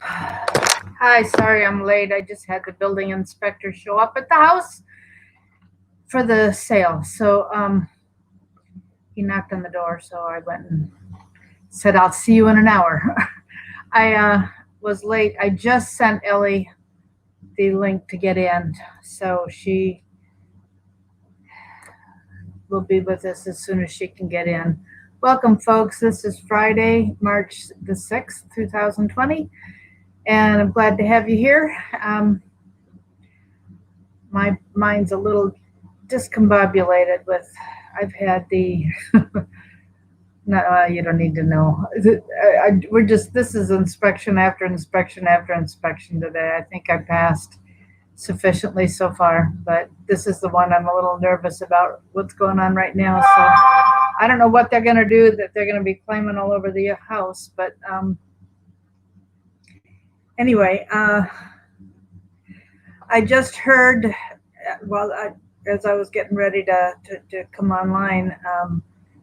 Hi, sorry I'm late. I just had the building inspector show up at the house for the sale. So he knocked on the door, so I went and said I'll see you in an hour. I was late. I just sent Elly the link to get in, so she will be with us as soon as she can get in. Welcome, folks. This is Friday, March the 6th, 2020, and I'm glad to have you here. My mind's a little discombobulated with, I've had the, no, you don't need to know. We're just, this is inspection after inspection after inspection today. I think I passed sufficiently so far, but this is the one I'm a little nervous about what's going on right now. So I don't know what they're going to do, that they're going to be climbing all over the house. But anyway, I just heard, as I was getting ready to come online,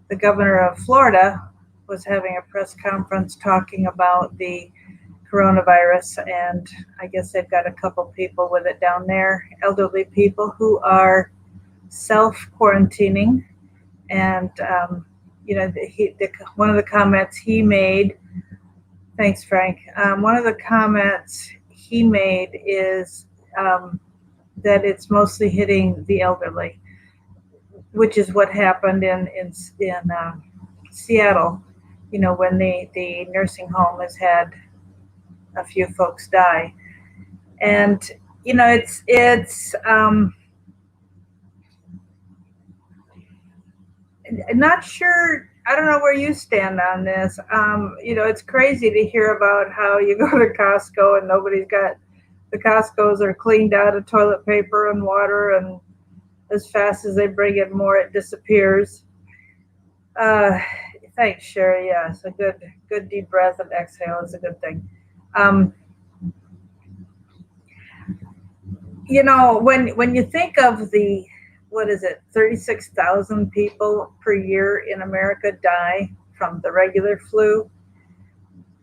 the governor of Florida was having a press conference talking about the coronavirus, and I guess they've got a couple people with it down there, elderly people who are self-quarantining. And one of the comments he made, thanks Frank, one of the comments he made is that it's mostly hitting the elderly, which is what happened in Seattle, when the nursing home has had a few folks die. And it's not sure. I don't know where you stand on this. It's crazy to hear about how you go to Costco and nobody's got, the Costco's are cleaned out of toilet paper and water, and as fast as they bring in more, it disappears. Thanks, Sherry. Yes, a good deep breath and exhale is a good thing. When you think of the, what is it, 36,000 people per year in America die from the regular flu.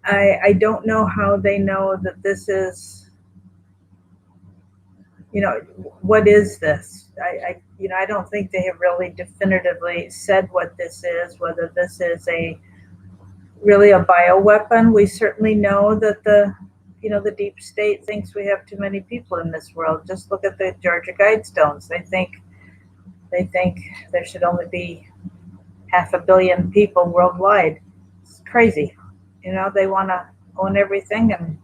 I don't know how they know that this is, what is this? I don't think they have really definitively said what this is, whether this is really a bioweapon. We certainly know that the deep state thinks we have too many people in this world. Just look at the Georgia Guidestones. They think there should only be 500 million people worldwide. It's crazy. They want to own everything, and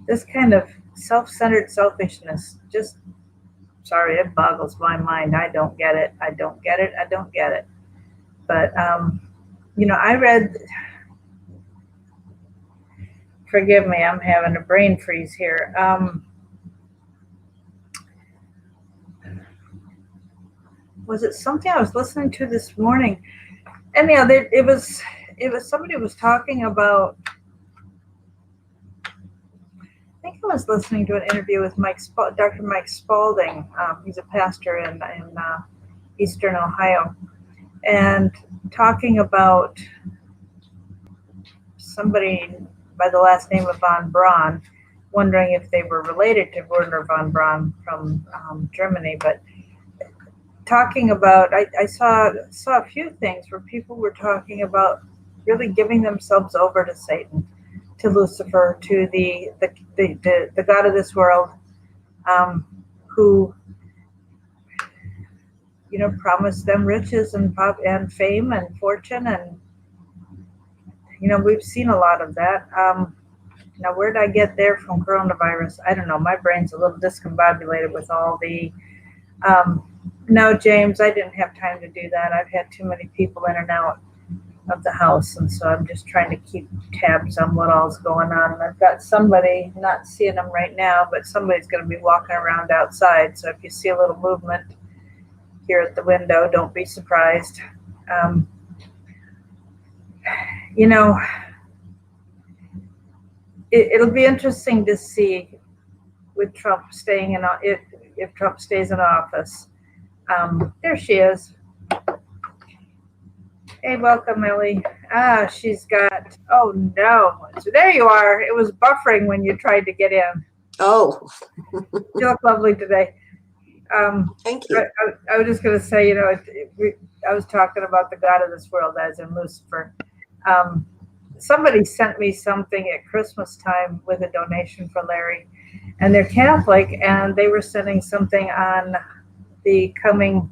this kind of self-centered selfishness, just, sorry, it boggles my mind. I don't get it. I don't get it. I don't get it. But I read, forgive me, I'm having a brain freeze here. Was it something I was listening to this morning? Anyhow, it was somebody was talking about, I think I was listening to an interview with Dr. Mike Spalding. He's a pastor in Eastern Ohio, and talking about somebody by the last name of von Braun, wondering if they were related to Werner von Braun from Germany. But talking about, I saw a few things where people were talking about really giving themselves over to Satan, to Lucifer, to the god of this world, who promised them riches and fame and fortune, and we've seen a lot of that. Now, where did I get there from coronavirus? I don't know. My brain's a little discombobulated with all the. No, James, I didn't have time to do that. I've had too many people in and out of the house, and so I'm just trying to keep tabs on what all's going on. And I've got somebody, not seeing them right now, but somebody's going to be walking around outside. So if you see a little movement here at the window, don't be surprised. It'll be interesting to see with Trump staying in, if Trump stays in office. There she is. Hey, welcome, Elly. She's got, oh no. So there you are. It was buffering when you tried to get in. Oh, You look lovely today. thank you. I was just going to say, I was talking about the God of this world as in Lucifer. Um, Somebody sent me something at Christmas time with a donation for Larry, and they're Catholic, and they were sending something on the coming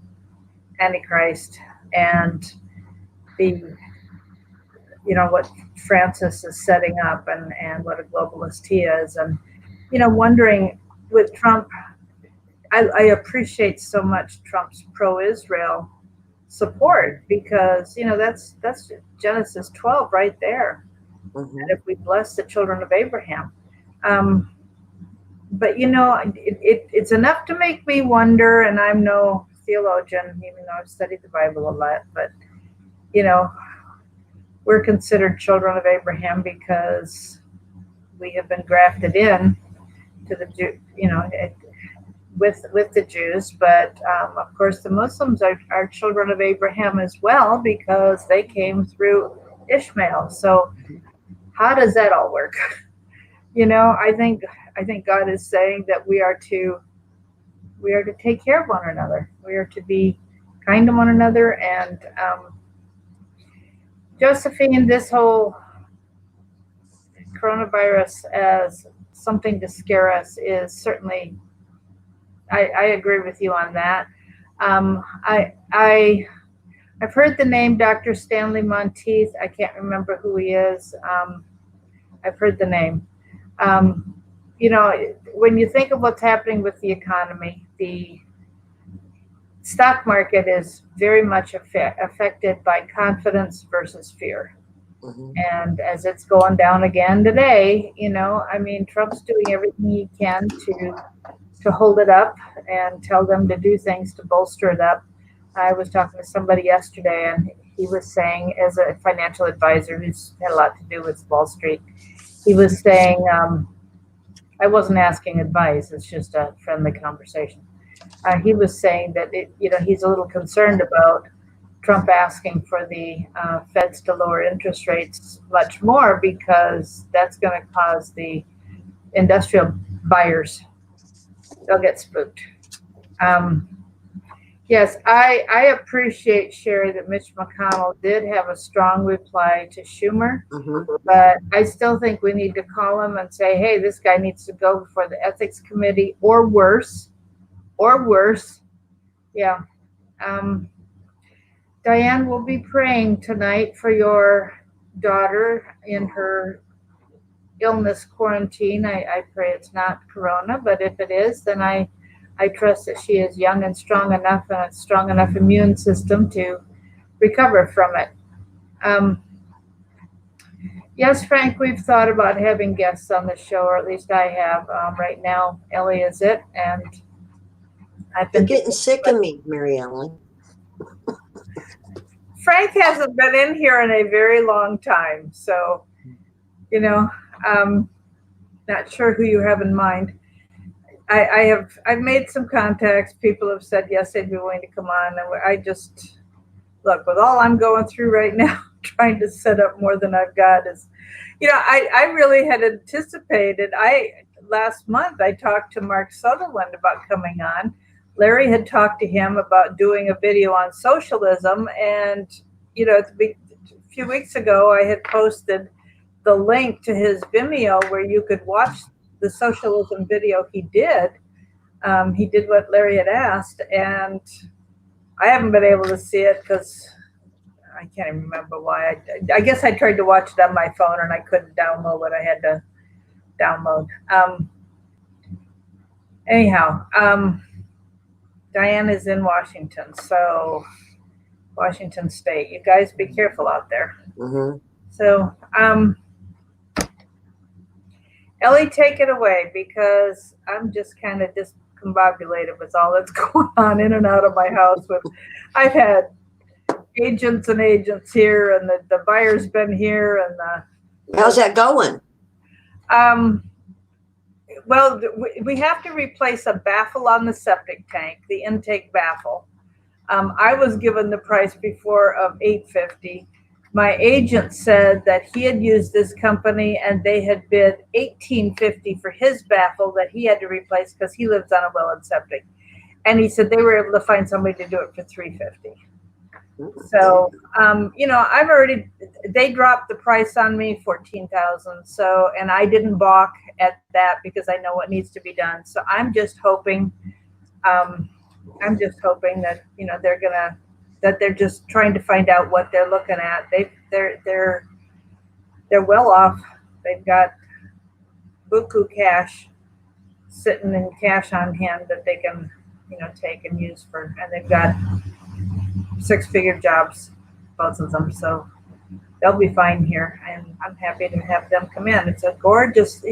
Antichrist and the, what Francis is setting up and what a globalist he is. And, wondering with Trump, I appreciate so much Trump's pro-Israel support because, that's Genesis 12 right there. Mm-hmm. And if we bless the children of Abraham. But, it's enough to make me wonder, and I'm no theologian, even though I've studied the Bible a lot, but, we're considered children of Abraham because we have been grafted in to the Jew, with the Jews. But of course, the Muslims are children of Abraham as well because they came through Ishmael. So how does that all work? I think God is saying that we are to take care of one another. We are to be kind to one another. And Josephine, this whole coronavirus as something to scare us is certainly, I agree with you on that. I've heard the name Dr. Stanley Monteith. I can't remember who he is. I've heard the name. When you think of what's happening with the economy, the stock market is very much affected by confidence versus fear. Mm-hmm. And as it's going down again today, Trump's doing everything he can to hold it up and tell them to do things to bolster it up. I was talking to somebody yesterday, and he was saying, as a financial advisor who's had a lot to do with Wall Street, he was saying, I wasn't asking advice, it's just a friendly conversation. He was saying that he's a little concerned about Trump asking for the feds to lower interest rates much more because that's going to cause the industrial buyers, they'll get spooked. Yes, I appreciate, Sherry, that Mitch McConnell did have a strong reply to Schumer, Mm-hmm. but I still think we need to call him and say, hey, this guy needs to go before the ethics committee or worse. Yeah. Diane will be praying tonight for your daughter in her illness quarantine. I pray it's not corona, but if it is, then I trust that she is young and strong enough and a strong enough immune system to recover from it. Yes, Frank, we've thought about having guests on the show, or at least I have. Right now, Elly is it, and I've You're been getting sick of me, Mary Ellen. Frank hasn't been in here in a very long time, so not sure who you have in mind. I've made some contacts. People have said yes, they'd be willing to come on, and I just look with all I'm going through right now. Trying to set up more than I've got is, I really had anticipated. Last month I talked to Mark Sutherland about coming on. Larry had talked to him about doing a video on socialism, and a few weeks ago I had posted the link to his Vimeo where you could watch the socialism video he did. He did what Larry had asked, and I haven't been able to see it because I can't even remember why. I guess I tried to watch it on my phone and I couldn't download what I had to download. Anyhow, Diane is in Washington, so Washington State. You guys be careful out there. Mm-hmm. So, Elly, take it away because I'm just kind of discombobulated with all that's going on in and out of my house. I've had agents and agents here, and the buyer's been here, and How's that going? Well, we have to replace a baffle on the septic tank, the intake baffle. I was given the price before of $850. my agent said that he had used this company and they had bid $1,850 for his baffle that he had to replace because he lives on a well and septic. And he said they were able to find somebody to do it for $350. So, I've already, they dropped the price on me, 14,000. So, and I didn't balk at that because I know what needs to be done. So I'm just hoping, that, that they're just trying to find out what they're looking at. They're well off. They've got buku cash sitting in cash on hand that they can, take and use and they've got 6-figure jobs, both of them. So they'll be fine here. And I'm happy to have them come in. It's a gorgeous,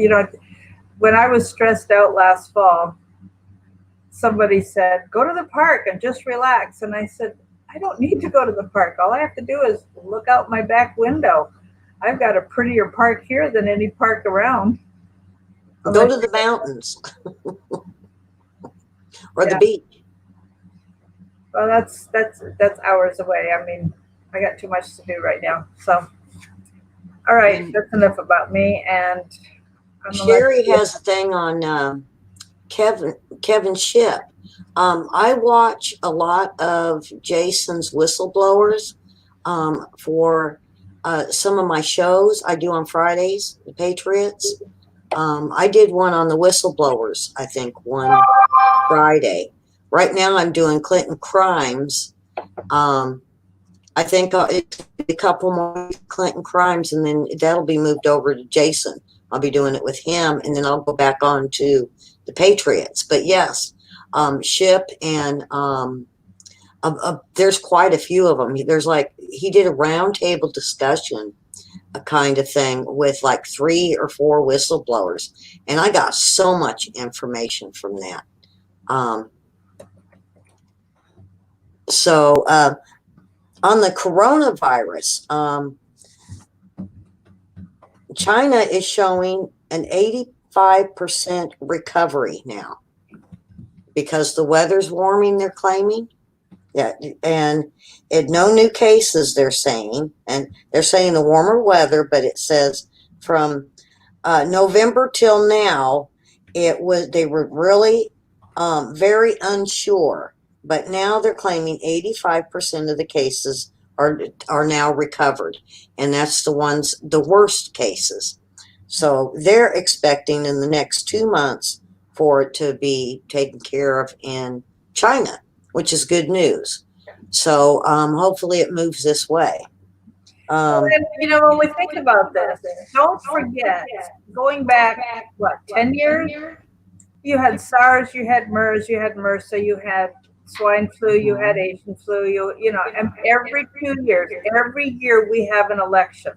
when I was stressed out last fall, somebody said, go to the park and just relax. And I said, I don't need to go to the park. All I have to do is look out my back window. I've got a prettier park here than any park around. Go to the mountains or the beach. Well, that's hours away. I mean, I got too much to do right now. So, all right, that's enough about me. And Sherry has a thing on Kevin Shipp. I watch a lot of Jason's whistleblowers for some of my shows I do on Fridays, the Patriots. I did one on the whistleblowers, I think, one Friday. Right now I'm doing Clinton Crimes. I think it's a couple more Clinton Crimes, and then that'll be moved over to Jason. I'll be doing it with him, and then I'll go back on to the Patriots. But yes, Shipp and there's quite a few of them. There's he did a roundtable discussion, a kind of thing with 3 or 4 whistleblowers, and I got so much information from that. So on the coronavirus, China is showing an 85% recovery now because the weather's warming, they're claiming. Yeah, and no new cases, they're saying. And they're saying the warmer weather, but it says from November till now, they were really very unsure. But now they're claiming 85% of the cases are now recovered, and that's the worst cases. So they're expecting in the next 2 months for it to be taken care of in China, which is good news. So hopefully it moves this way. When we think about this, don't forget, going back, 10 years? You had SARS, you had MERS, you had MRSA, you had swine flu, you had Asian flu, and every 2 years, every year we have an election.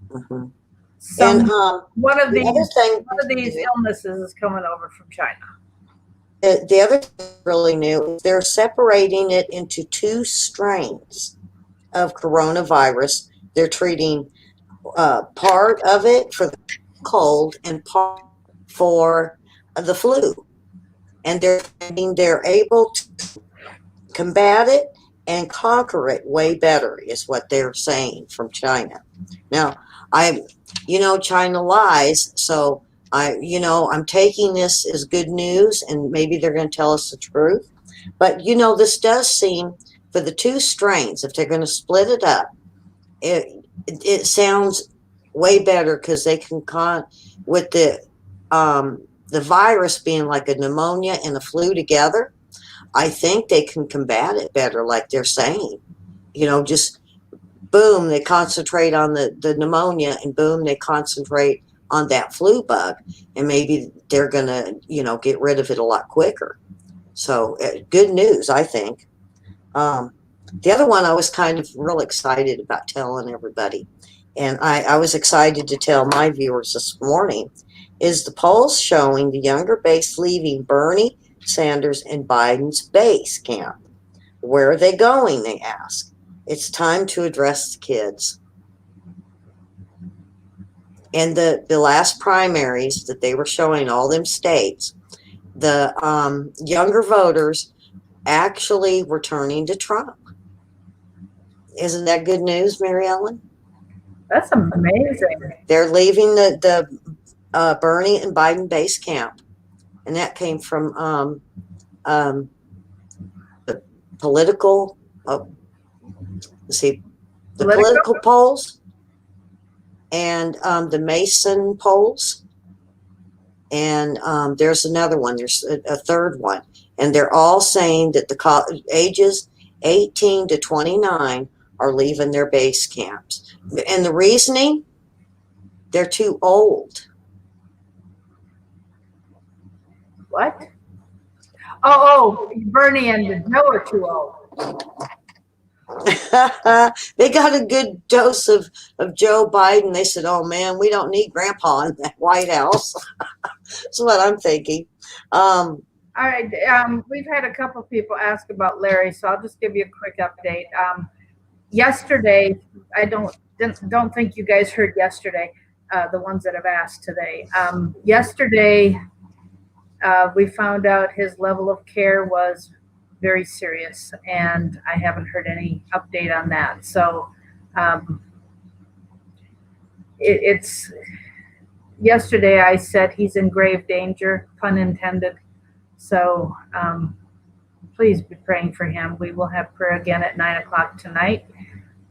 Mm-hmm. So one of these illnesses is coming over from China. The other thing really new, they're separating it into 2 strains of coronavirus. They're treating part of it for the cold and part for the flu. And they're able to combat it and conquer it way better, is what they're saying from China. Now, China lies, so I'm taking this as good news, and maybe they're going to tell us the truth. But this does seem, for the 2 strains, if they're going to split it up, it sounds way better because they can with the virus being like a pneumonia and a flu together. I think they can combat it better, like they're saying. Just boom, they concentrate on the pneumonia, and boom, they concentrate on that flu bug, and maybe they're going to, get rid of it a lot quicker. So good news, I think. The other one I was kind of real excited about telling everybody, and I was excited to tell my viewers this morning, is the polls showing the younger base leaving Bernie Sanders and Biden's base camp. Where are they going, they ask. It's time to address the kids. In the last primaries that they were showing all them states, the younger voters actually were turning to Trump. Isn't that good news, Mary Ellen? That's amazing. They're leaving the Bernie and Biden base camp, and that came from um, the political. Let's see, the Political? political polls and the Mason polls, and there's another one. There's a third one, and they're all saying that the ages 18 to 29 are leaving their base camps, and the reasoning, they're too old. What? Oh, Bernie and Joe are too old. They got a good dose of Joe Biden. They said, "Oh man, we don't need Grandpa in that White House." That's what I'm thinking. All right. We've had a couple people ask about Larry, so I'll just give you a quick update. Yesterday, I don't think you guys heard yesterday. The ones that have asked today. Yesterday, we found out his level of care was very serious, and I haven't heard any update on that. So it's yesterday I said he's in grave danger, pun intended. So please be praying for him. We will have prayer again at 9 o'clock tonight.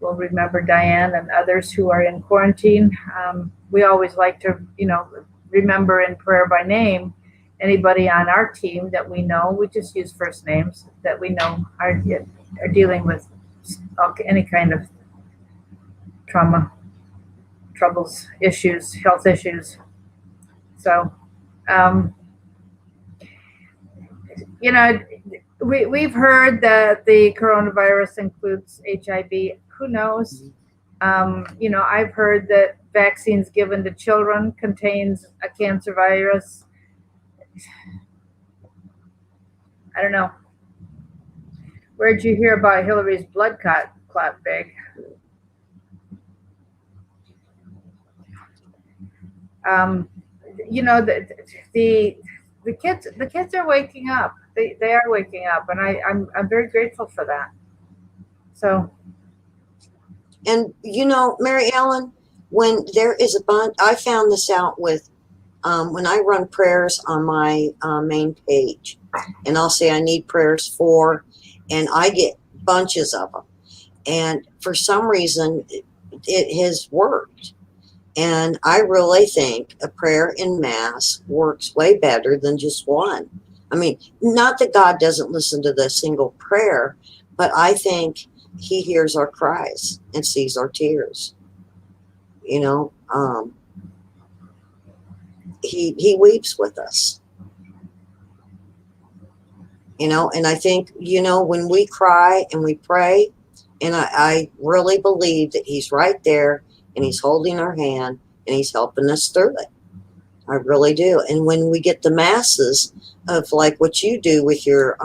We'll remember Diane and others who are in quarantine. We always like to, remember in prayer by name anybody on our team that we know. We just use first names that we know are dealing with any kind of trauma, troubles, issues, health issues. So, we've heard that the coronavirus includes HIV. Who knows? I've heard that vaccines given to children contains a cancer virus. I don't know. Where'd you hear about Hillary's blood clot bag? The kids are waking up. They are waking up, and I'm very grateful for that. So. And Mary Ellen, when there is a bunch, I found this out with when I run prayers on my main page, and I'll say I need prayers for, and I get bunches of them. And for some reason, it has worked. And I really think a prayer in Mass works way better than just one. I mean, not that God doesn't listen to the single prayer, but I think He hears our cries and sees our tears. He weeps with us. And I think, when we cry and we pray, and I really believe that He's right there and He's holding our hand and He's helping us through it. I really do. And when we get the masses of like what you do with your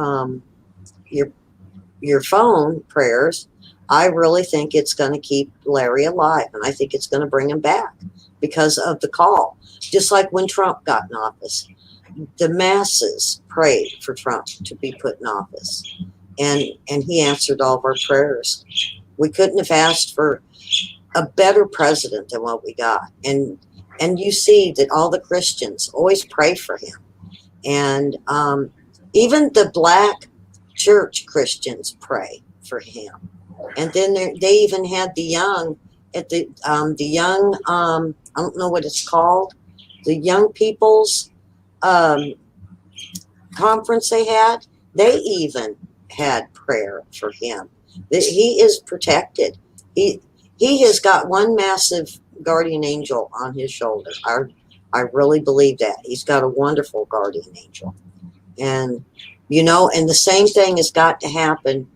phone prayers, I really think it's going to keep Larry alive, and I think it's going to bring him back because of the call. Just like when Trump got in office, the masses prayed for Trump to be put in office, and he answered all of our prayers. We couldn't have asked for a better president than what we got, and you see that all the Christians always pray for him, and even the black church Christians pray for him. And then they even had the young at the young I don't know what it's called, the young people's conference they had. They even had prayer for him. He is protected. He has got one massive guardian angel on his shoulder. I really believe that. He's got a wonderful guardian angel. And and the same thing has got to happen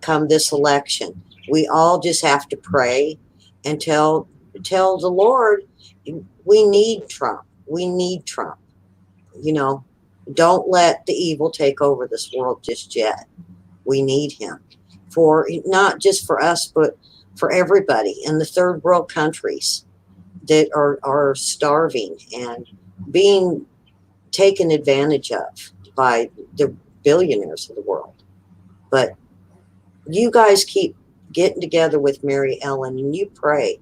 come this election. We all just have to pray and tell the Lord, we need Trump. We need Trump. Don't let the evil take over this world just yet. We need him for not just for us, but for everybody in the third world countries that are starving and being taken advantage of by the billionaires of the world. But you guys keep getting together with Mary Ellen and you pray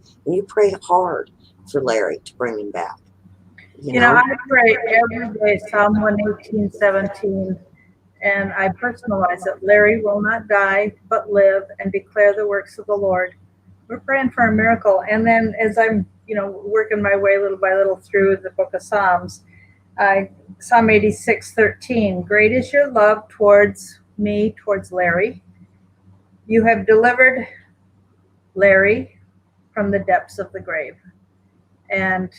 hard for Larry to bring him back. You know, I pray every day Psalm 118:17, and I personalize it. Larry will not die, but live and declare the works of the Lord. We're praying for a miracle. And then as I'm, working my way little by little through the book of Psalms, Psalm 86:13, great is your love towards me, towards Larry. You have delivered Larry from the depths of the grave. And,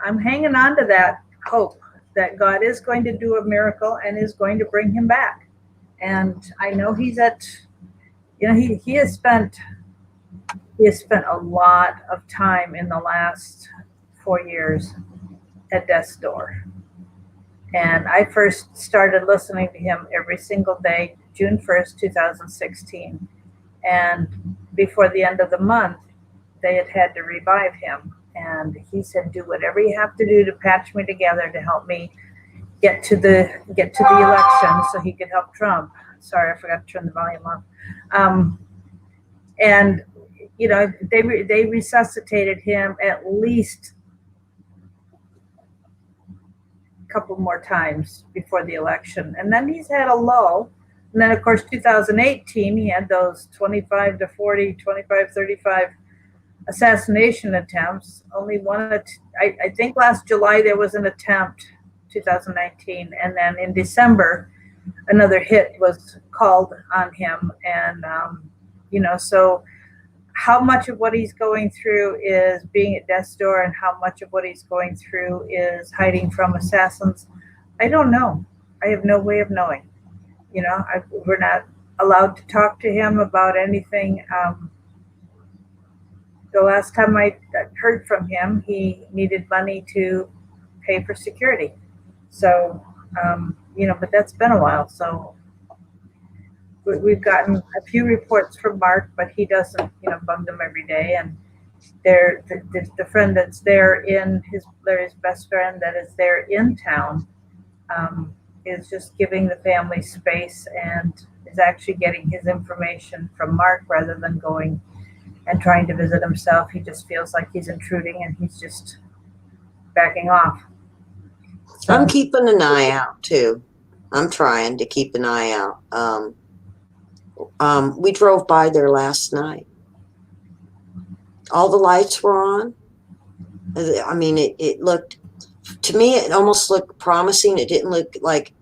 I'm hanging on to that hope that God is going to do a miracle and is going to bring him back. And I know he has spent a lot of time in the last 4 years at death's door. And I first started listening to him every single day, June 1st, 2016. And before the end of the month, they had to revive him. And he said, do whatever you have to do to patch me together to help me get to the election so he could help Trump. Sorry, I forgot to turn the volume off. And they resuscitated him at least a couple more times before the election. And then he's had a lull. And then, of course, 2018, he had those 25 to 40, 25, 35 assassination attempts. Only one, I think last July there was an attempt, 2019. And then in December, another hit was called on him. And, so how much of what he's going through is being at death's door and how much of what he's going through is hiding from assassins, I don't know. I have no way of knowing. We're not allowed to talk to him about anything. The last time I heard from him, he needed money to pay for security. So, but that's been a while. So we've gotten a few reports from Mark, but he doesn't, bug them every day. And the friend that's there Larry's best friend that is there in town, is just giving the family space and is actually getting his information from Mark rather than going and trying to visit himself. He just feels like he's intruding and he's just backing off. So, I'm keeping an eye out too. I'm trying to keep an eye out. We drove by there last night. All the lights were on. I mean, it looked, to me, it almost looked promising. It didn't look like,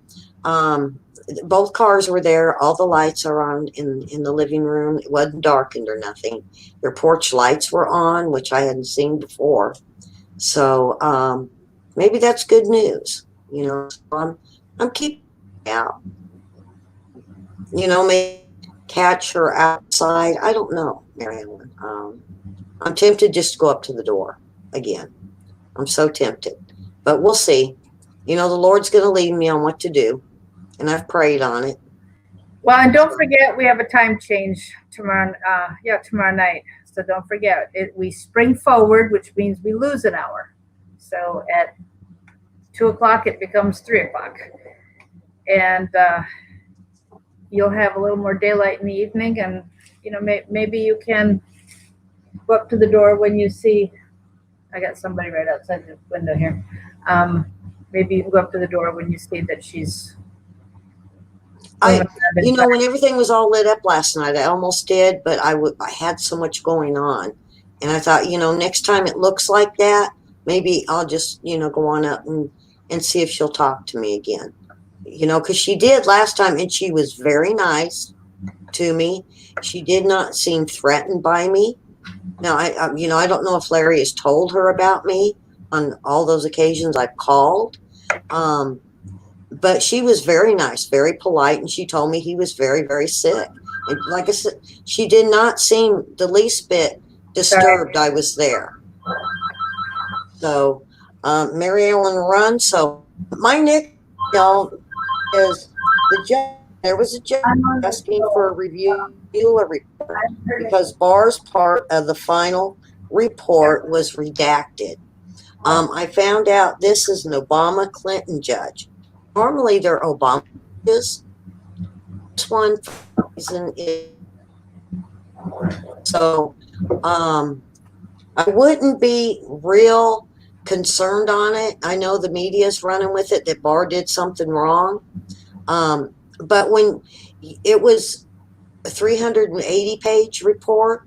both cars were there. All the lights are on in the living room. It wasn't darkened or nothing. Their porch lights were on, which I hadn't seen before. So maybe that's good news. So I'm keeping out. Maybe catch her outside. I don't know, Mary Ellen. I'm tempted just to go up to the door again. I'm so tempted, but we'll see. The Lord's going to lead me on what to do, and I've prayed on it. Well, and don't forget, we have a time change tomorrow. Tomorrow night. So don't forget, we spring forward, which means we lose an hour. So at 2:00, it becomes 3:00, and you'll have a little more daylight in the evening. And maybe you can go up to the door when you see. I got somebody right outside the window here. Maybe you can go up to the door when you see that she's. When everything was all lit up last night, I almost did, but I had so much going on, and I thought, next time it looks like that, maybe I'll just, go on up and see if she'll talk to me again, because she did last time, and she was very nice to me. She did not seem threatened by me. Now, I don't know if Larry has told her about me on all those occasions I've called. But she was very nice, very polite, and she told me he was very, very sick. And like I said, she did not seem the least bit disturbed I was there. So, Mary Ellen run. So, my Nick, is the judge. There was a judge asking for a review report because Barr's part of the final report was redacted. I found out this is an Obama-Clinton judge. Normally they're Obama judges. This one, for some reason, is So, I wouldn't be real concerned on it. I know the media's running with it that Barr did something wrong. But when it was a 380-page report,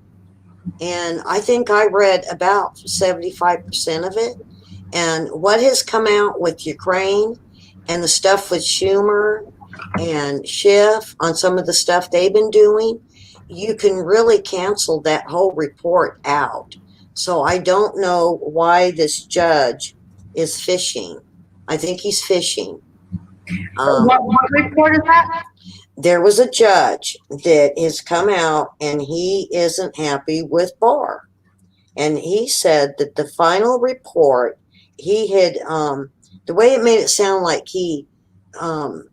and I think I read about 75% of it. And what has come out with Ukraine and the stuff with Schumer and Schiff on some of the stuff they've been doing, you can really cancel that whole report out. So I don't know why this judge is fishing. I think he's fishing. What report is that? There was a judge that has come out and he isn't happy with Barr. And he said that the final report, he had, the way it made it sound like he, um,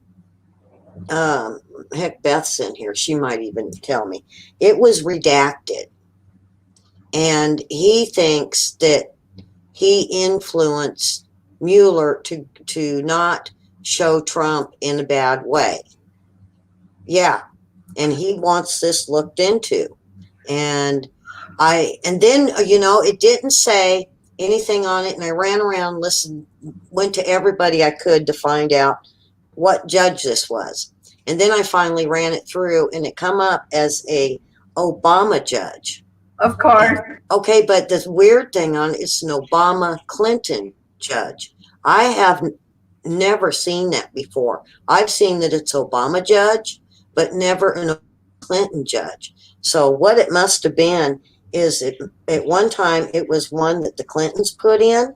heck, Beth's in here. She might even tell me. It was redacted. And he thinks that he influenced Mueller to not show Trump in a bad way. Yeah. And he wants this looked into. And then, it didn't say anything on it. And I ran around, listened, went to everybody I could to find out what judge this was. And then I finally ran it through and it come up as a Obama judge. Of course. Okay, but the weird thing on it's an Obama Clinton judge. I have never seen that before. I've seen that it's Obama judge, but never an Clinton judge. So what it must have been is at one time it was one that the Clintons put in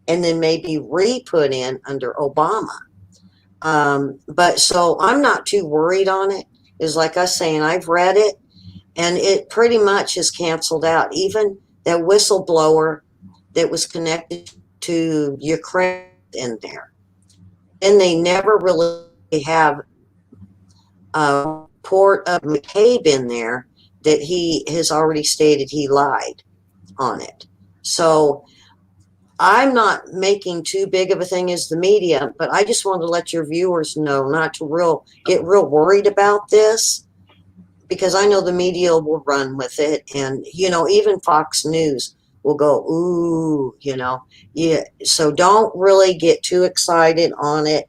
and then maybe re-put in under Obama. But so I'm not too worried on it. Is like I was saying, I've read it and it pretty much is canceled out. Even that whistleblower that was connected to Ukraine in there. And they never really have a report of McCabe in there that he has already stated he lied on it. So I'm not making too big of a thing as the media, but I just wanted to let your viewers know not to get real worried about this, because I know the media will run with it. And, even Fox News will go, ooh, yeah. So don't really get too excited on it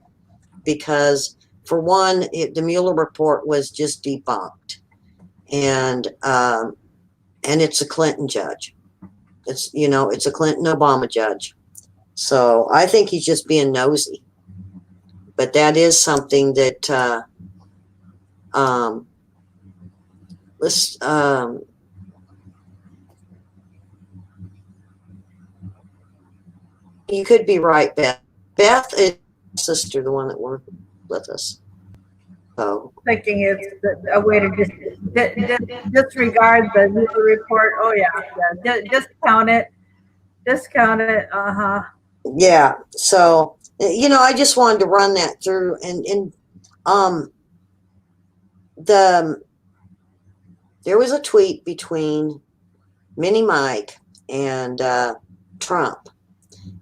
because, for one, the Mueller report was just debunked. And it's a Clinton judge. It's a Clinton Obama judge. So I think he's just being nosy. But that is something that you could be right, Beth. Beth is sister, the one that worked with us. So Thinking it's a way to disregard the report. Oh yeah. Discount it. yeah. So I just wanted to run that through, and there was a tweet between Mini Mike and Trump,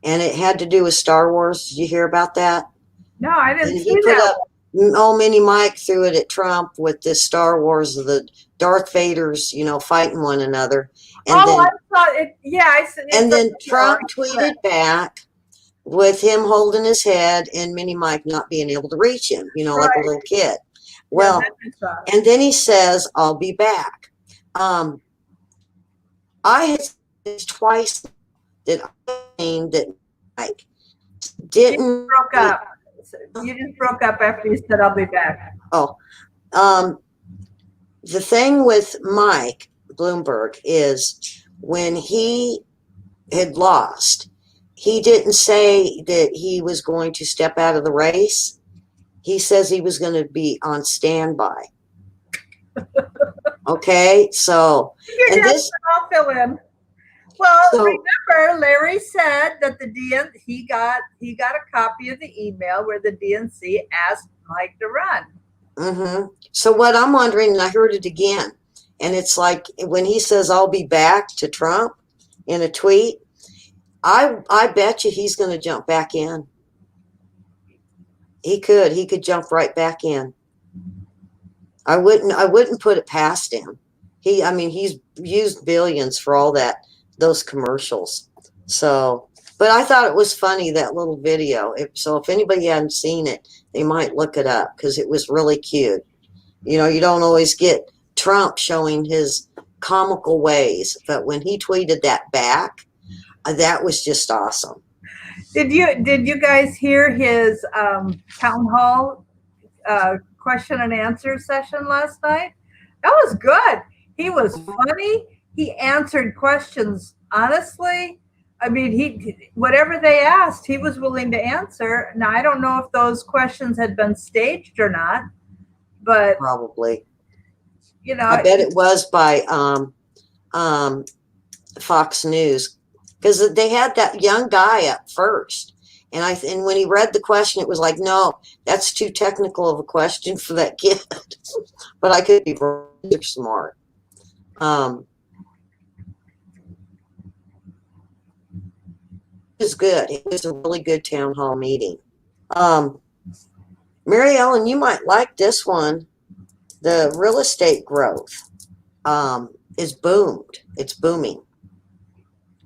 and it had to do with Star Wars. Did you hear about that? No, I didn't And see he put that. up, Mini Mike threw it at Trump with this Star Wars, the Darth Vaders, fighting one another. And then, I saw it. Yeah, I said. and then Trump tweeted back with him holding his head and Mini Mike not being able to reach him, like a little kid. Well, and then he says, "I'll be back." I had said twice that I mean that Mike didn't You broke up. You just broke up after you said, "I'll be back." Oh, the thing with Mike Bloomberg is when he had lost, he didn't say that he was going to step out of the race. He says he was going to be on standby. Okay, so and this I'll fill in. Well, remember, Larry said that he got a copy of the email where the DNC asked Mike to run. Mm-hmm. So what I'm wondering, and I heard it again, and it's like when he says "I'll be back" to Trump in a tweet, I bet you he's going to jump back in. He could jump right back in. I wouldn't put it past him. He's used billions for all those commercials. So, but I thought it was funny, that little video. So if anybody hadn't seen it, they might look it up because it was really cute. You don't always get Trump showing his comical ways, but when he tweeted that back, that was just awesome. Did you guys hear his town hall question and answer session last night? That was good. He was funny. He answered questions honestly. I mean, whatever they asked, he was willing to answer. Now, I don't know if those questions had been staged or not, but probably, I bet it was by Fox News, because they had that young guy up first, and when he read the question, it was like, no, that's too technical of a question for that kid. But I could be wrong. They're smart. It was good. It was a really good town hall meeting. Mary Ellen, you might like this one. The real estate growth is boomed. It's booming.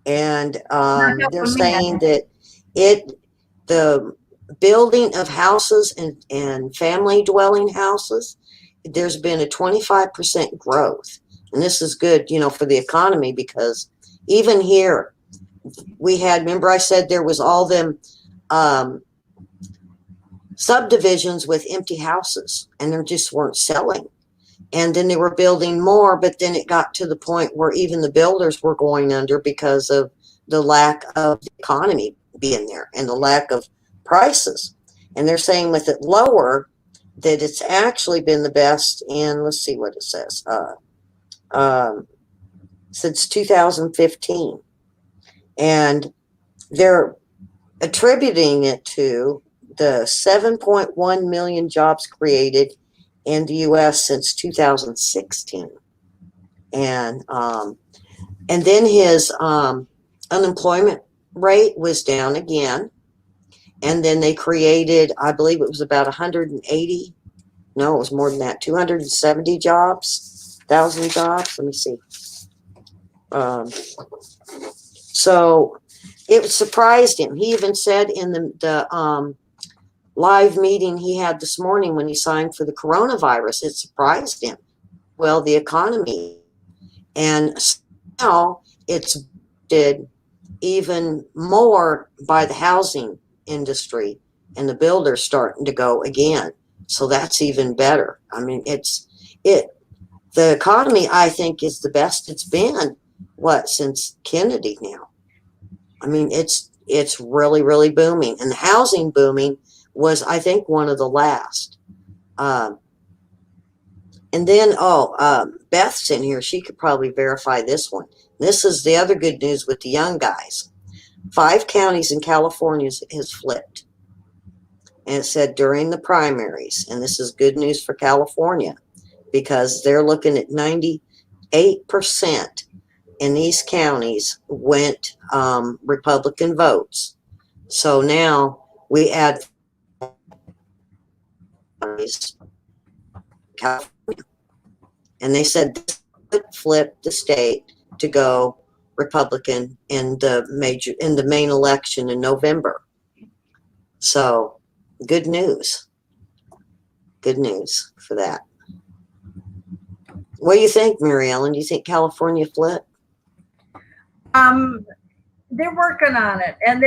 And they're saying that the building of houses and family dwelling houses, there's been a 25% growth. And this is good, for the economy, because even here we had, remember I said there was all them subdivisions with empty houses, and they just weren't selling. And then they were building more, but then it got to the point where even the builders were going under because of the lack of the economy being there and the lack of prices. And they're saying with it lower, that it's actually been the best in, let's see what it says, since 2015. And they're attributing it to the 7.1 million jobs created in the U.S. since 2016. And then his unemployment rate was down again. And then they created, I believe it was about 180, no, it was more than that, 270 thousand jobs. Let me see. So it surprised him. He even said in the live meeting he had this morning when he signed for the coronavirus, it surprised him. Well, the economy, and now it's did even more by the housing industry, and the builders starting to go again. So that's even better. I mean, the economy, I think, is the best it's been, since Kennedy now. I mean, it's really, really booming. And the housing booming was, I think, one of the last. And then, Beth's in here. She could probably verify this one. This is the other good news with the young guys. 5 counties in California has flipped. And it said during the primaries, and this is good news for California, because they're looking at 98% in these counties went Republican votes. So now we add California, and they said this would flip the state to go Republican in the main election in November. So good news for that. What do you think, Mary Ellen? Do you think California flipped? They're working on it. And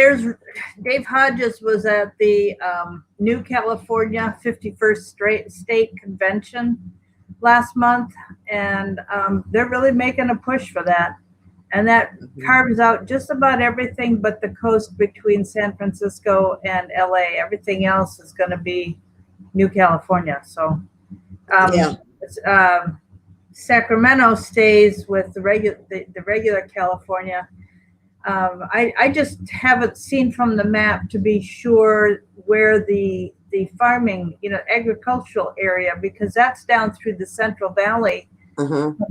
Dave Hodges was at the New California 51st State Convention last month, and they're really making a push for that. And that carves out just about everything but the coast between San Francisco and LA. Everything else is going to be New California. So Sacramento stays with the regular California. I just haven't seen from the map to be sure where the farming, agricultural area, because that's down through the Central Valley,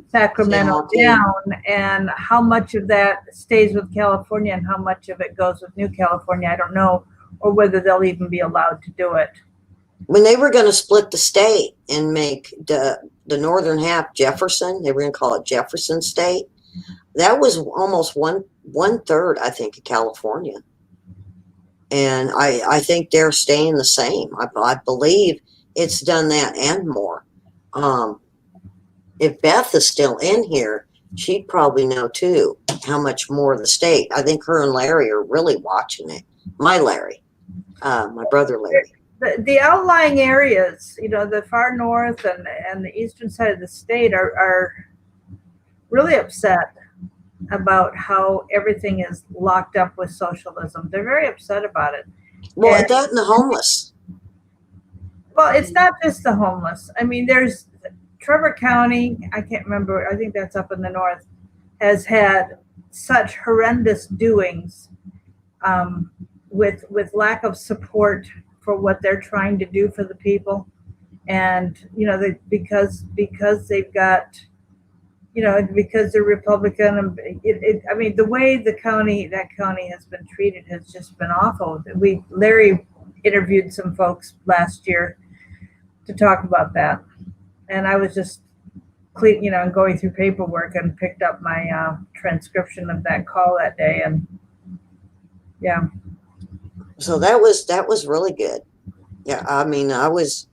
Sacramento down, and how much of that stays with California and how much of it goes with New California, I don't know, or whether they'll even be allowed to do it. When they were going to split the state and make the northern half, Jefferson, they were going to call it Jefferson State. That was almost one third, I think, of California. And I think they're staying the same. I believe it's done that and more. If Beth is still in here, she'd probably know too how much more the state. I think her and Larry are really watching it. My brother Larry. The outlying areas, the far north and the eastern side of the state are really upset about how everything is locked up with socialism. They're very upset about it. Well, that and the homeless. Well, it's not just the homeless. I mean, there's Trevor County, I can't remember, I think that's up in the north, has had such horrendous doings with lack of support for what they're trying to do for the people. And, because they've got, because they're Republican, I mean, the way that county has been treated has just been awful. Larry interviewed some folks last year to talk about that. And I was just going through paperwork and picked up my transcription of that call that day. And yeah. So that was really good. Yeah. I mean, I was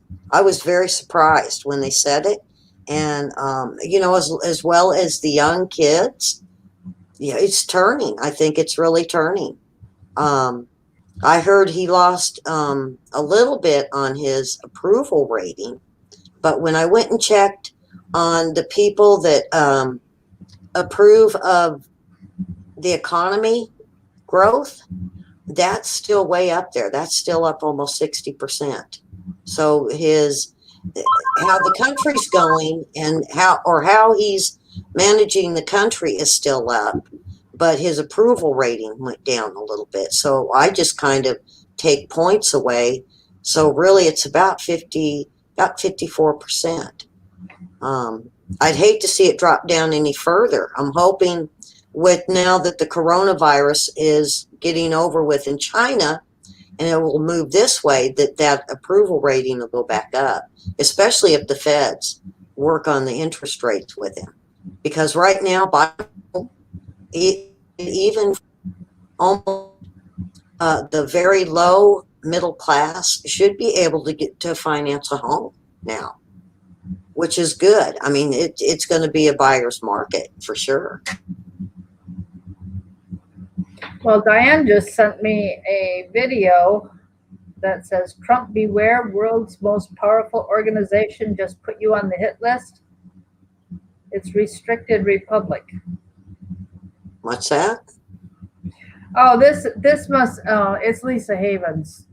very surprised when they said it. And, as well as the young kids, it's turning. I think it's really turning. I heard he lost a little bit on his approval rating, but when I went and checked on the people that approve of the economy growth, that's still way up there. That's still up almost 60%. So how the country's going and how he's managing the country is still up, but his approval rating went down a little bit. So I just kind of take points away. So really it's about 54%. I'd hate to see it drop down any further. I'm hoping with now that the coronavirus is getting over with in China and it will move this way, that approval rating will go back up, especially if the feds work on the interest rates with him. Because right now, even almost the very low middle class should be able to get to finance a home now, which is good. I mean, it's going to be a buyer's market for sure. Well, Diane just sent me a video that says, Trump beware, world's most powerful organization just put you on the hit list. It's Restricted Republic. What's that? Oh, this must, it's Lisa Havens.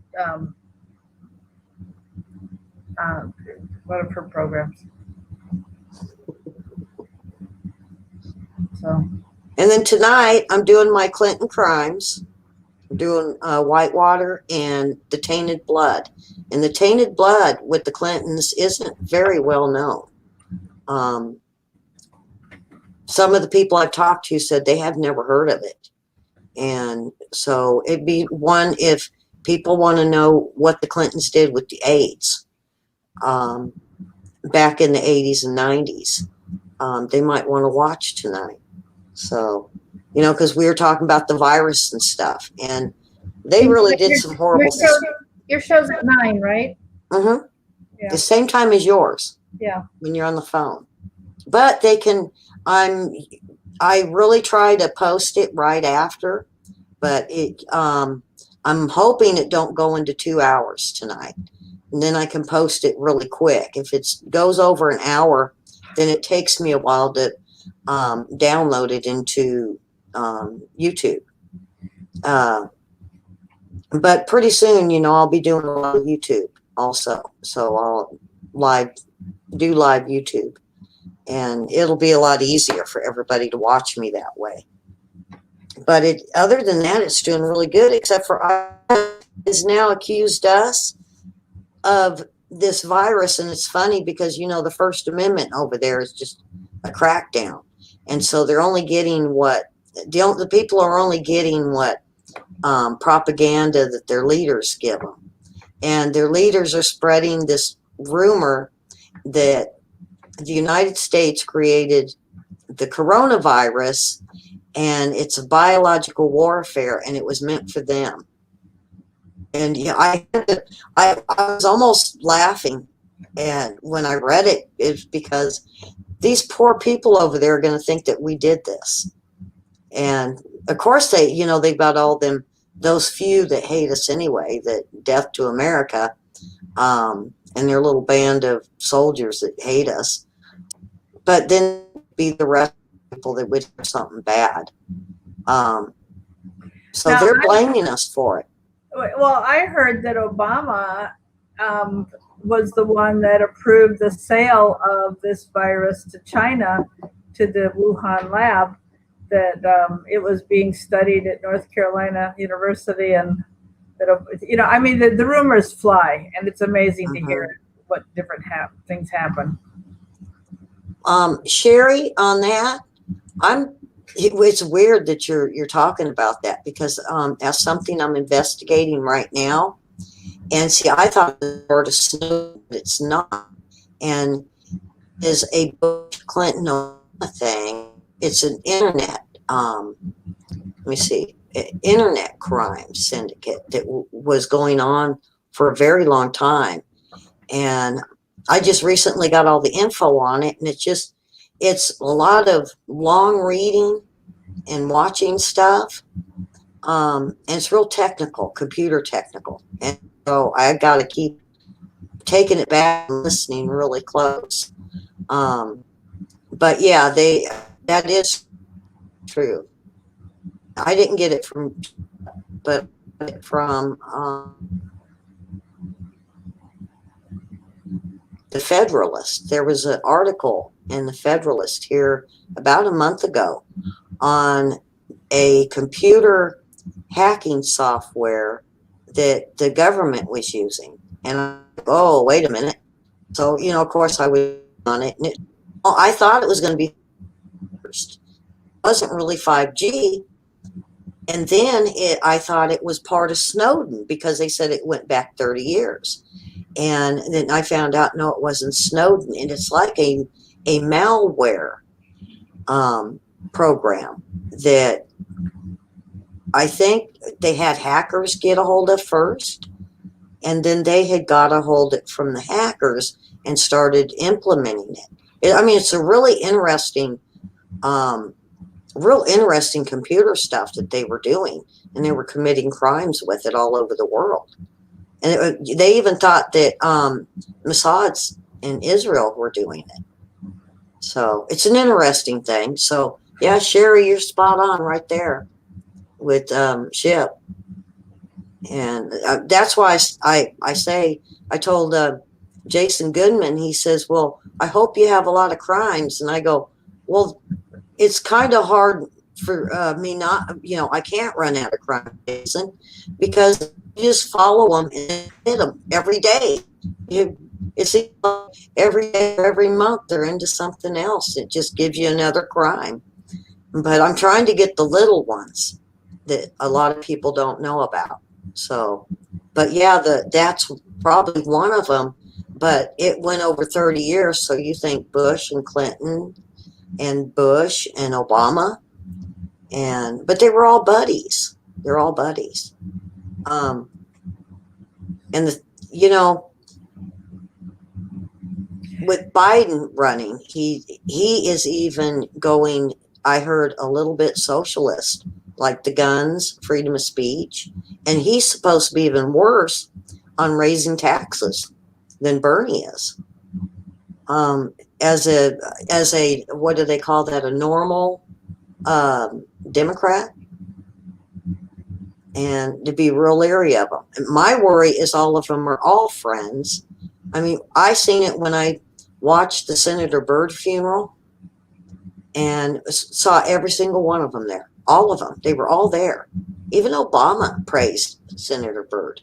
One of her programs. So. And then tonight, I'm doing my Clinton crimes. I'm doing Whitewater and the Tainted Blood. And the Tainted Blood with the Clintons isn't very well known. Some of the people I've talked to said they have never heard of it. And so it'd be one if people want to know what the Clintons did with the AIDS back in the 80s and 90s. They might want to watch tonight. So, because we were talking about the virus and stuff, and they really did some horrible stuff. Your show's at 9, right? Mm-hmm. Yeah. The same time as yours. Yeah. When you're on the phone. But they can, I really try to post it right after, but I'm hoping it don't go into 2 hours tonight. And then I can post it really quick. If it goes over an hour, then it takes me a while to download it into YouTube. But pretty soon, I'll be doing a lot of YouTube also. So I'll do live YouTube. And it'll be a lot easier for everybody to watch me that way. But other than that, it's doing really good, except for has now accused us of this virus. And it's funny because, the First Amendment over there is just a crackdown. And so they're only getting the people are only getting what propaganda that their leaders give them. And their leaders are spreading this rumor that the United States created the coronavirus, and it's a biological warfare, and it was meant for them. And yeah, I was almost laughing, and when I read it, it's because these poor people over there are going to think that we did this. And of course, they've got all those few that hate us anyway, that death to America, and their little band of soldiers that hate us. But then be the rest of the people that would do something bad. So Now, they're blaming us for it. well, I heard that Obama was the one that approved the sale of this virus to China, to the Wuhan lab, that it was being studied at North Carolina University, and that, I mean, the rumors fly, and it's amazing to hear what different things happen. Sherry, on that, it's weird that you're talking about that, because that's something I'm investigating right now. And see, I thought it was part of Snow, but it's not. And is a Bush Clinton thing. It's an internet. Let me see, internet crime syndicate that was going on for a very long time. And I just recently got all the info on it, and it's a lot of long reading and watching stuff. And it's real technical, computer technical. And so I got to keep taking it back and listening really close. But yeah, that is true. I didn't get it from the Federalist. There was an article in the Federalist here about a month ago on a computer hacking software that the government was using. And oh, wait a minute. So, of course I was on it. And I thought it was going to be first. It wasn't really 5G. And then I thought it was part of Snowden, because they said it went back 30 years. And then I found out, no, it wasn't Snowden. And it's like a malware program that I think they had hackers get a hold of first. And then they had got a hold of it from the hackers and started implementing it. I mean, it's a really interesting computer stuff that they were doing, and they were committing crimes with it all over the world. And they even thought that Mossad's in Israel were doing it. So it's an interesting thing. So yeah, Sherry, you're spot on right there with SHIP. And that's why I told Jason Goodman, he says, well, I hope you have a lot of crimes. And I go, well, it's kind of hard for me not, I can't run out of crime, Jason, because you just follow them and hit them every day. It's every day, every month, they're into something else. It just gives you another crime. But I'm trying to get the little ones that a lot of people don't know about. So, but yeah, that's probably one of them. But it went over 30 years. So you think Bush and Clinton and Bush and Obama, but they were all buddies. They're all buddies. And with Biden running, he is even going, I heard, a little bit socialist, like the guns, freedom of speech, and he's supposed to be even worse on raising taxes than Bernie is. As a what do they call that? A normal Democrat, and to be real leery of them. And my worry is all of them are all friends. I mean, I seen it when I watched the Senator Byrd funeral, and saw every single one of them there. All of them. They were all there. Even Obama praised Senator Byrd.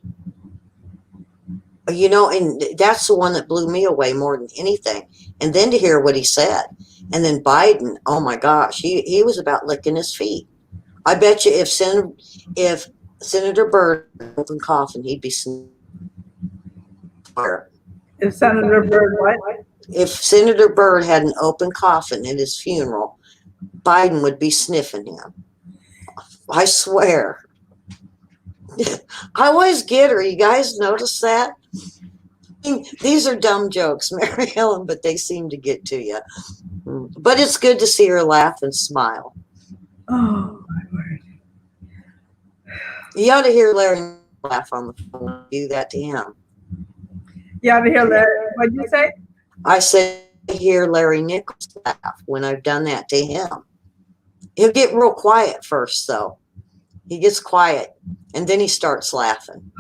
And that's the one that blew me away more than anything. And then to hear what he said. And then Biden, oh my gosh, he was about licking his feet. I bet you if Senator Byrd opened coffin, he'd be If Senator Byrd what? if Senator Byrd had an open coffin at his funeral, Biden would be sniffing him. I swear. I always get her. You guys notice that? I mean, these are dumb jokes, Mary Ellen, but they seem to get to you. But it's good to see her laugh and smile. Oh, my word. You ought to hear Larry laugh on the phone. Do that to him. You ought to hear that. What'd you say? I said, hear Larry Nichols laugh when I've done that to him. He'll get real quiet first, though. He gets quiet, and then he starts laughing.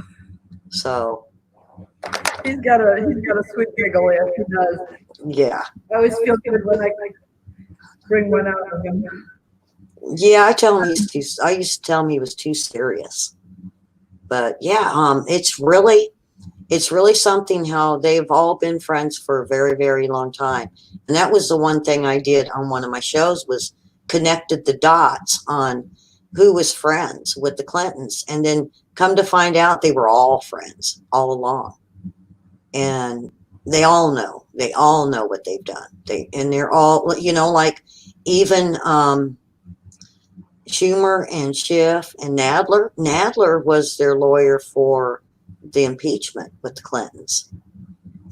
So He's got a sweet giggle. Yes, he does. yeah. I always feel good when I bring one out of him. Yeah, I used to tell him he was too serious. But yeah, it's really something how they've all been friends for a very, very long time. And that was the one thing I did on one of my shows, was connected the dots on who was friends with the Clintons. And then come to find out they were all friends all along. And they all know what they've done. They're all, like even Schumer and Schiff and Nadler. Nadler was their lawyer for the impeachment with the Clintons.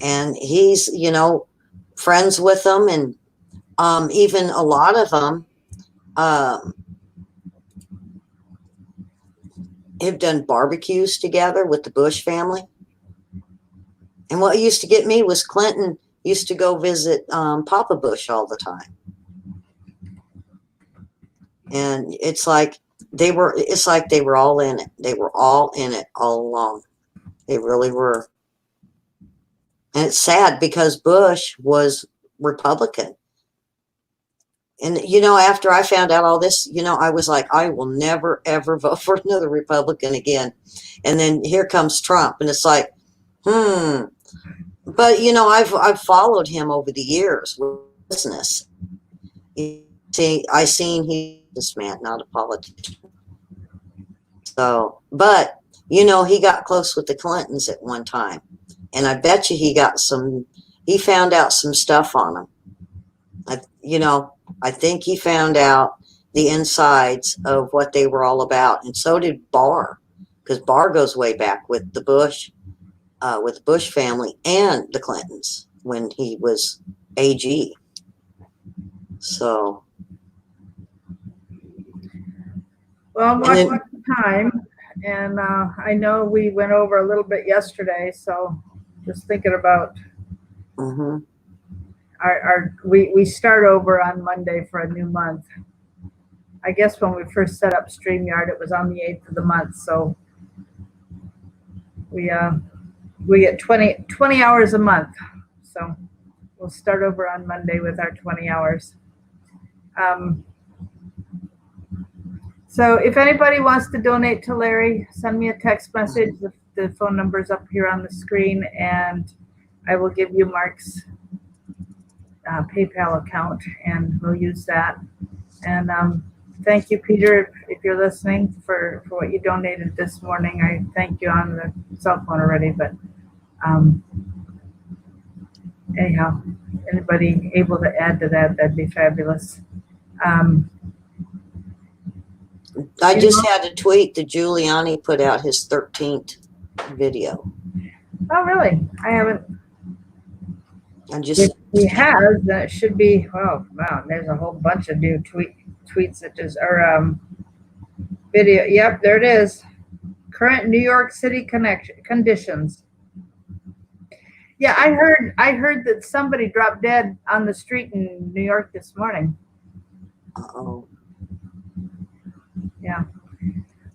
And he's, friends with them. And even a lot of them have done barbecues together with the Bush family. And what used to get me was Clinton used to go visit Papa Bush all the time. And it's like they were all in it. They were all in it all along. They really were. And it's sad because Bush was Republican. And, after I found out all this, I was like, I will never, ever vote for another Republican again. And then here comes Trump. And it's like, But, I've followed him over the years with business. I seen he's a businessman, not a politician. So, but, he got close with the Clintons at one time. And I bet you he found out some stuff on them. I think he found out the insides of what they were all about. And so did Barr, because Barr goes way back with the Bush family and the Clintons when he was AG. So. Well, I'm watching the time, and I know we went over a little bit yesterday, so just thinking about we start over on Monday for a new month. I guess when we first set up StreamYard, it was on the 8th of the month, so we get 20 hours a month. So we'll start over on Monday with our 20 hours. So if anybody wants to donate to Larry, send me a text message. The phone number's up here on the screen, and I will give you Mark's PayPal account, and we'll use that. And thank you, Peter, if you're listening, for what you donated this morning. I thank you on the cell phone already, but anyhow, anybody able to add to that, that'd be fabulous. I just had a tweet that Giuliani put out his 13th video. Oh, really? I haven't. If he has, then it should be. Oh, wow! There's a whole bunch of new tweets that just video. Yep, there it is. Current New York City conditions. Yeah, I heard that somebody dropped dead on the street in New York this morning. Uh-oh. Yeah.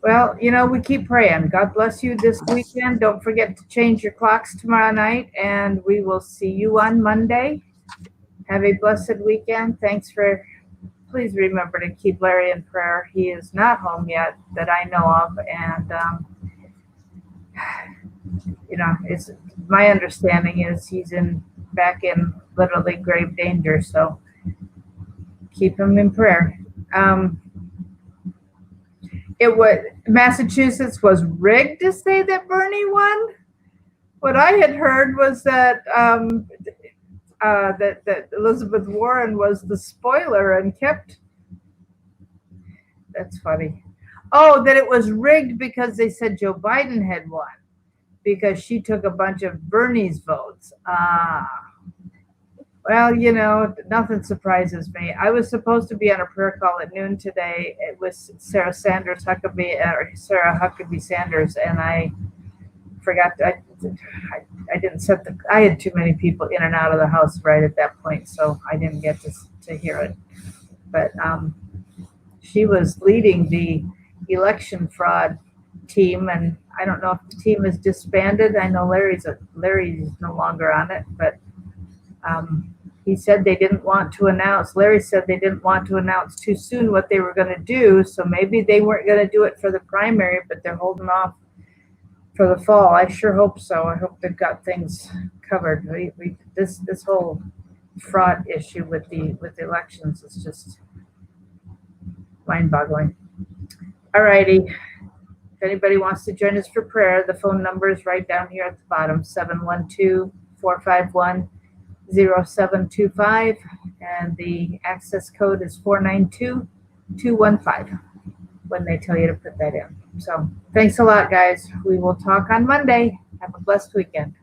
Well, we keep praying. God bless you this weekend. Don't forget to change your clocks tomorrow night, and we will see you on Monday. Have a blessed weekend. Please remember to keep Larry in prayer. He is not home yet that I know of, and it's my understanding is he's back in literally grave danger. So keep him in prayer. Massachusetts was rigged to say that Bernie won. What I had heard was that that Elizabeth Warren was the spoiler and kept. That's funny. Oh, that it was rigged because they said Joe Biden had won because she took a bunch of Bernie's votes. Well, nothing surprises me. I was supposed to be on a prayer call at noon today. It was Sarah Sarah Huckabee Sanders, and I forgot. I didn't set the. I had too many people in and out of the house right at that point, so I didn't get to hear it. But she was leading the election fraud team, and I don't know if the team is disbanded. I know Larry's no longer on it, but he said they didn't want to announce. Larry said they didn't want to announce too soon what they were going to do, so maybe they weren't going to do it for the primary, but they're holding off for the fall. I sure hope so. I hope they've got things covered. This whole fraud issue with the elections is just mind-boggling. All righty. If anybody wants to join us for prayer, the phone number is right down here at the bottom, 712-451-0725, and the access code is 492215 when they tell you to put that in. So thanks a lot, guys. We will talk on Monday. Have a blessed weekend.